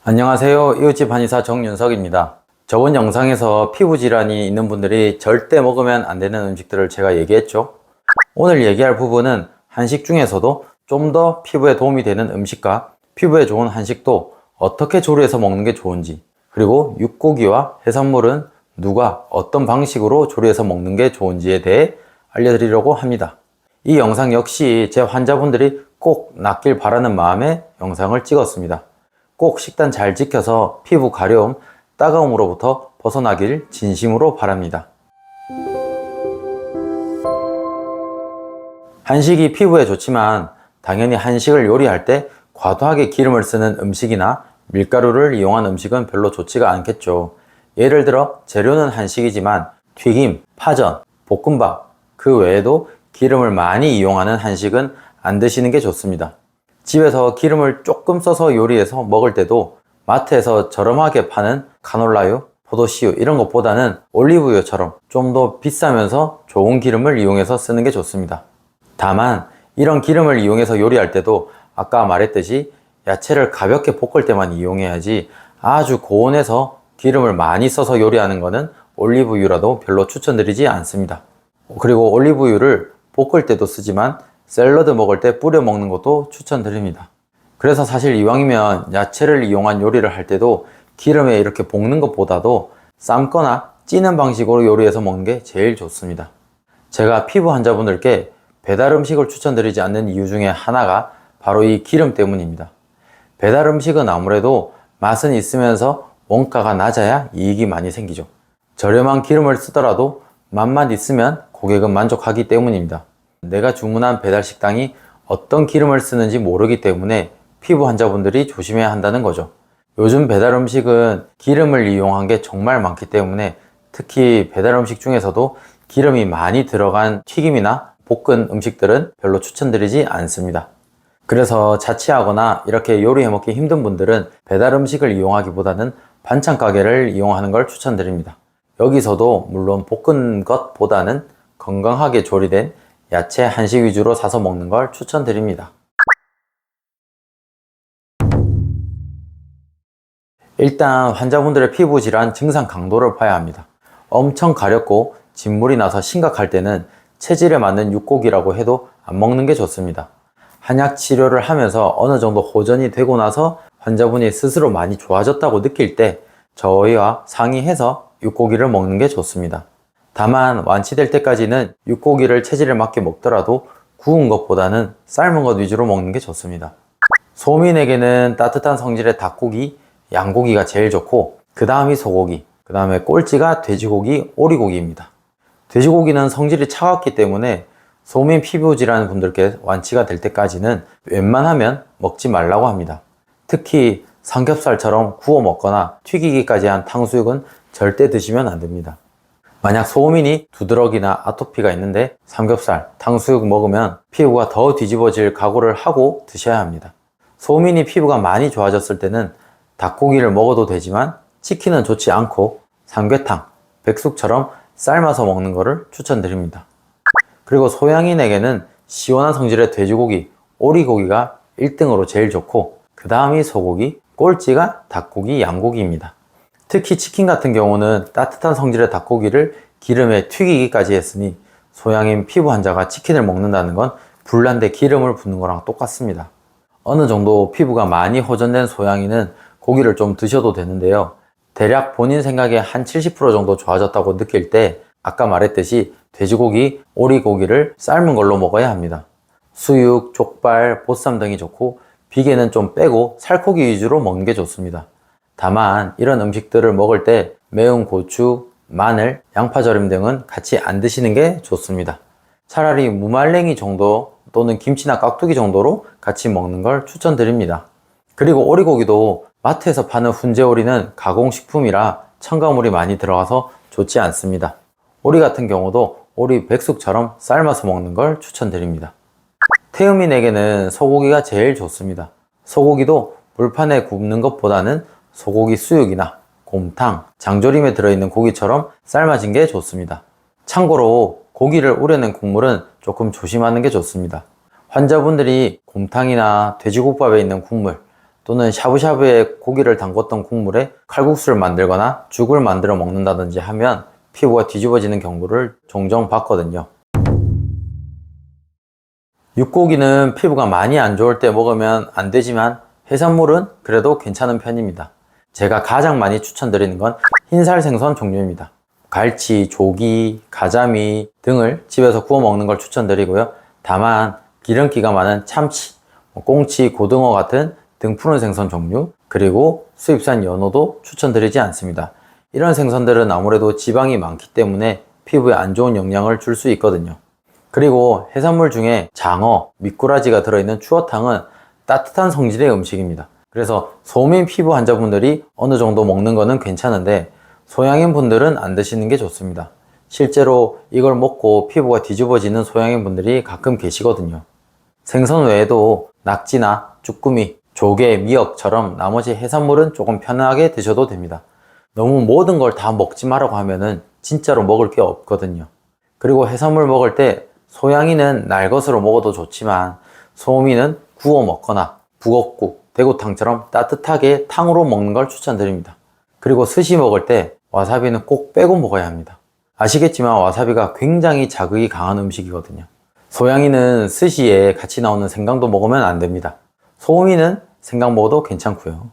안녕하세요. 이웃집 한의사 정윤석입니다. 저번 영상에서 피부 질환이 있는 분들이 절대 먹으면 안 되는 음식들을 제가 얘기했죠. 오늘 얘기할 부분은 한식 중에서도 좀 더 피부에 도움이 되는 음식과 피부에 좋은 한식도 어떻게 조리해서 먹는 게 좋은지, 그리고 육고기와 해산물은 누가 어떤 방식으로 조리해서 먹는 게 좋은지에 대해 알려드리려고 합니다. 이 영상 역시 제 환자분들이 꼭 낫길 바라는 마음에 영상을 찍었습니다. 꼭 식단 잘 지켜서 피부 가려움, 따가움으로부터 벗어나길 진심으로 바랍니다. 한식이 피부에 좋지만 당연히 한식을 요리할 때 과도하게 기름을 쓰는 음식이나 밀가루를 이용한 음식은 별로 좋지가 않겠죠. 예를 들어 재료는 한식이지만 튀김, 파전, 볶음밥, 그 외에도 기름을 많이 이용하는 한식은 안 드시는 게 좋습니다. 집에서 기름을 조금 써서 요리해서 먹을 때도 마트에서 저렴하게 파는 카놀라유, 포도씨유 이런 것보다는 올리브유처럼 좀 더 비싸면서 좋은 기름을 이용해서 쓰는 게 좋습니다. 다만 이런 기름을 이용해서 요리할 때도 아까 말했듯이 야채를 가볍게 볶을 때만 이용해야지 아주 고온에서 기름을 많이 써서 요리하는 거는 올리브유라도 별로 추천드리지 않습니다. 그리고 올리브유를 볶을 때도 쓰지만 샐러드 먹을 때 뿌려 먹는 것도 추천드립니다. 그래서 사실 이왕이면 야채를 이용한 요리를 할 때도 기름에 이렇게 볶는 것보다도 삶거나 찌는 방식으로 요리해서 먹는 게 제일 좋습니다. 제가 피부 환자분들께 배달 음식을 추천드리지 않는 이유 중에 하나가 바로 이 기름 때문입니다. 배달 음식은 아무래도 맛은 있으면서 원가가 낮아야 이익이 많이 생기죠. 저렴한 기름을 쓰더라도 맛만 있으면 고객은 만족하기 때문입니다. 내가 주문한 배달 식당이 어떤 기름을 쓰는지 모르기 때문에 피부 환자분들이 조심해야 한다는 거죠. 요즘 배달 음식은 기름을 이용한 게 정말 많기 때문에 특히 배달 음식 중에서도 기름이 많이 들어간 튀김이나 볶은 음식들은 별로 추천드리지 않습니다. 그래서 자취하거나 이렇게 요리해 먹기 힘든 분들은 배달 음식을 이용하기보다는 반찬 가게를 이용하는 걸 추천드립니다. 여기서도 물론 볶은 것보다는 건강하게 조리된 야채 한식 위주로 사서 먹는 걸 추천드립니다. 일단 환자분들의 피부 질환 증상 강도를 봐야 합니다. 엄청 가렵고 진물이 나서 심각할 때는 체질에 맞는 육고기라고 해도 안 먹는 게 좋습니다. 한약 치료를 하면서 어느 정도 호전이 되고 나서 환자분이 스스로 많이 좋아졌다고 느낄 때 저희와 상의해서 육고기를 먹는 게 좋습니다. 다만 완치될 때까지는 육고기를 체질에 맞게 먹더라도 구운 것보다는 삶은 것 위주로 먹는 게 좋습니다. 소민에게는 따뜻한 성질의 닭고기, 양고기가 제일 좋고 그 다음이 소고기, 그 다음에 꼴찌가 돼지고기, 오리고기입니다. 돼지고기는 성질이 차갑기 때문에 소민 피부 질환 분들께 완치가 될 때까지는 웬만하면 먹지 말라고 합니다. 특히 삼겹살처럼 구워 먹거나 튀기기까지 한 탕수육은 절대 드시면 안 됩니다. 만약 소민이 두드러기나 아토피가 있는데 삼겹살, 탕수육 먹으면 피부가 더 뒤집어질 각오를 하고 드셔야 합니다. 소민이 피부가 많이 좋아졌을 때는 닭고기를 먹어도 되지만 치킨은 좋지 않고 삼계탕, 백숙처럼 삶아서 먹는 것을 추천드립니다. 그리고 소양인에게는 시원한 성질의 돼지고기, 오리고기가 1등으로 제일 좋고 그 다음이 소고기, 꼴찌가 닭고기, 양고기입니다. 특히 치킨 같은 경우는 따뜻한 성질의 닭고기를 기름에 튀기기까지 했으니 소양인 피부 환자가 치킨을 먹는다는 건 불난데 기름을 붓는 거랑 똑같습니다. 어느 정도 피부가 많이 호전된 소양인은 고기를 좀 드셔도 되는데요. 대략 본인 생각에 한 70% 정도 좋아졌다고 느낄 때 아까 말했듯이 돼지고기, 오리고기를 삶은 걸로 먹어야 합니다. 수육, 족발, 보쌈 등이 좋고 비계는 좀 빼고 살코기 위주로 먹는 게 좋습니다. 다만 이런 음식들을 먹을 때 매운 고추, 마늘, 양파절임 등은 같이 안 드시는 게 좋습니다. 차라리 무말랭이 정도 또는 김치나 깍두기 정도로 같이 먹는 걸 추천드립니다. 그리고 오리고기도 마트에서 파는 훈제오리는 가공식품이라 첨가물이 많이 들어가서 좋지 않습니다. 오리 같은 경우도 오리 백숙처럼 삶아서 먹는 걸 추천드립니다. 태음인에게는 소고기가 제일 좋습니다. 소고기도 불판에 굽는 것보다는 소고기 수육이나 곰탕, 장조림에 들어있는 고기처럼 삶아진 게 좋습니다. 참고로 고기를 우려낸 국물은 조금 조심하는 게 좋습니다. 환자분들이 곰탕이나 돼지국밥에 있는 국물 또는 샤브샤브에 고기를 담궜던 국물에 칼국수를 만들거나 죽을 만들어 먹는다든지 하면 피부가 뒤집어지는 경우를 종종 봤거든요. 육고기는 피부가 많이 안 좋을 때 먹으면 안 되지만 해산물은 그래도 괜찮은 편입니다. 제가 가장 많이 추천드리는 건 흰살 생선 종류입니다. 갈치, 조기, 가자미 등을 집에서 구워 먹는 걸 추천드리고요. 다만 기름기가 많은 참치, 꽁치, 고등어 같은 등 푸른 생선 종류, 그리고 수입산 연어도 추천드리지 않습니다. 이런 생선들은 아무래도 지방이 많기 때문에 피부에 안 좋은 영향을 줄 수 있거든요. 그리고 해산물 중에 장어, 미꾸라지가 들어있는 추어탕은 따뜻한 성질의 음식입니다. 그래서 소민 피부 환자분들이 어느 정도 먹는 거는 괜찮은데 소양인 분들은 안 드시는 게 좋습니다. 실제로 이걸 먹고 피부가 뒤집어지는 소양인 분들이 가끔 계시거든요. 생선 외에도 낙지나 쭈꾸미, 조개, 미역처럼 나머지 해산물은 조금 편하게 드셔도 됩니다. 너무 모든 걸 다 먹지 말라고 하면은 진짜로 먹을 게 없거든요. 그리고 해산물 먹을 때 소양이는 날 것으로 먹어도 좋지만 소미는 구워 먹거나 북엇국, 대구탕처럼 따뜻하게 탕으로 먹는 걸 추천드립니다. 그리고 스시 먹을 때 와사비는 꼭 빼고 먹어야 합니다. 아시겠지만 와사비가 굉장히 자극이 강한 음식이거든요. 소양이는 스시에 같이 나오는 생강도 먹으면 안 됩니다. 소미는 생강 먹어도 괜찮고요.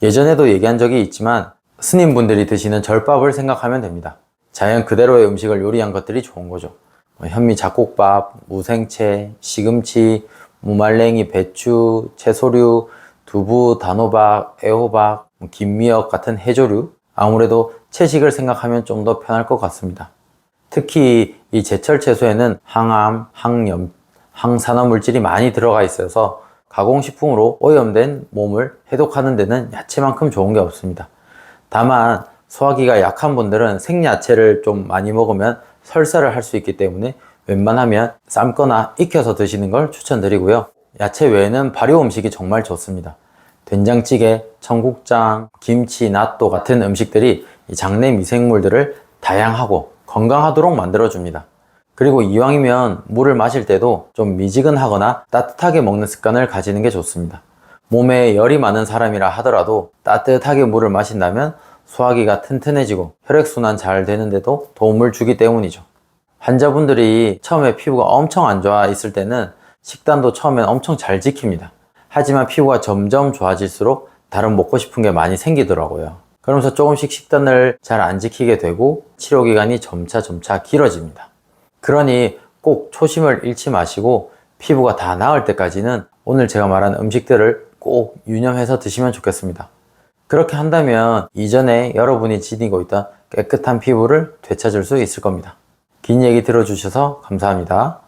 예전에도 얘기한 적이 있지만 스님분들이 드시는 절밥을 생각하면 됩니다. 자연 그대로의 음식을 요리한 것들이 좋은 거죠. 현미 잡곡밥, 무생채, 시금치, 무말랭이, 배추, 채소류, 두부, 단호박, 애호박, 김미역 같은 해조류, 아무래도 채식을 생각하면 좀 더 편할 것 같습니다. 특히 이 제철 채소에는 항암, 항염, 항산화 물질이 많이 들어가 있어서 가공식품으로 오염된 몸을 해독하는 데는 야채만큼 좋은 게 없습니다. 다만 소화기가 약한 분들은 생야채를 좀 많이 먹으면 설사를 할 수 있기 때문에 웬만하면 삶거나 익혀서 드시는 걸 추천드리고요. 야채 외에는 발효 음식이 정말 좋습니다. 된장찌개, 청국장, 김치, 낫또 같은 음식들이 이 장내 미생물들을 다양하고 건강하도록 만들어줍니다. 그리고 이왕이면 물을 마실 때도 좀 미지근하거나 따뜻하게 먹는 습관을 가지는 게 좋습니다. 몸에 열이 많은 사람이라 하더라도 따뜻하게 물을 마신다면 소화기가 튼튼해지고 혈액순환 잘 되는데도 도움을 주기 때문이죠. 환자분들이 처음에 피부가 엄청 안 좋아 있을 때는 식단도 처음엔 엄청 잘 지킵니다. 하지만 피부가 점점 좋아질수록 다른 먹고 싶은 게 많이 생기더라고요. 그러면서 조금씩 식단을 잘 안 지키게 되고 치료기간이 점차 길어집니다. 그러니 꼭 초심을 잃지 마시고 피부가 다 나을 때까지는 오늘 제가 말한 음식들을 꼭 유념해서 드시면 좋겠습니다. 그렇게 한다면 이전에 여러분이 지니고 있던 깨끗한 피부를 되찾을 수 있을 겁니다. 긴 얘기 들어주셔서 감사합니다.